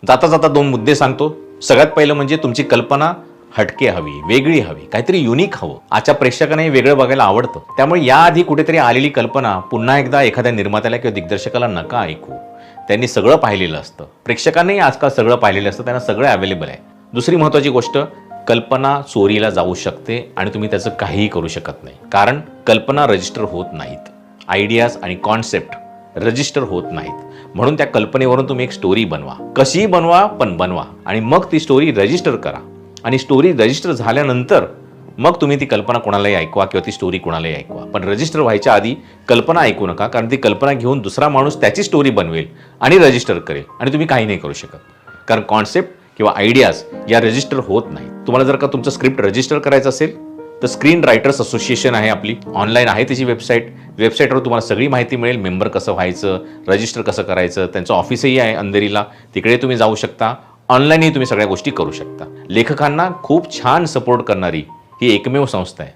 जाता जाता 2 मुद्दे सांगतो. सगळ्यात पहिलं म्हणजे तुमची कल्पना हटके हवी, वेगळी हवी, काहीतरी युनिक हवं. आजच्या प्रेक्षकांनाही वेगळं बघायला आवडतं. त्यामुळे याआधी कुठेतरी आलेली कल्पना पुन्हा एकदा एखाद्या निर्मात्याला किंवा दिग्दर्शकाला नका ऐकू. त्यांनी सगळं पाहिलेलं असतं. प्रेक्षकांनाही आजकाल सगळं पाहिलेलं असतं, त्यांना सगळं अवेलेबल आहे. दुसरी महत्त्वाची गोष्ट, कल्पना चोरीला जाऊ शकते आणि तुम्ही त्याचं काहीही करू शकत नाही. कारण कल्पना रजिस्टर होत नाहीत. आयडियाज आणि कॉन्सेप्ट रजिस्टर होत नाहीत. म्हणून त्या कल्पनेवरून तुम्ही एक स्टोरी बनवा, कशीही बनवा पण बनवा, आणि मग ती स्टोरी रजिस्टर करा. आणि स्टोरी रजिस्टर झाल्यानंतर मग तुम्ही ती कल्पना कोणालाही ऐकवा किंवा ती स्टोरी कोणालाही ऐकवा. पण रजिस्टर व्हायच्या आधी कल्पना ऐकू नका, कारण ती कल्पना घेऊन दुसरा माणूस त्याची स्टोरी बनवेल आणि रजिस्टर करेल आणि तुम्ही काही नाही करू शकत. कारण कॉन्सेप्ट किंवा आयडियाज या रजिस्टर होत नाही. तुम्हाला जर का तुमचं स्क्रिप्ट रजिस्टर करायचं असेल तर स्क्रीन रायटर्स असोसिएशन आहे आपली, ऑनलाईन आहे त्याची वेबसाईटवर तुम्हाला सगळी माहिती मिळेल. मेंबर कसं व्हायचं, रजिस्टर कसं करायचं, त्यांचं ऑफिसही आहे अंधेरीला, तिकडे तुम्ही जाऊ शकता. ऑनलाईनही तुम्ही सगळ्या गोष्टी करू शकता. लेखकांना खूप छान सपोर्ट करणारी ही एकमेव संस्था आहे.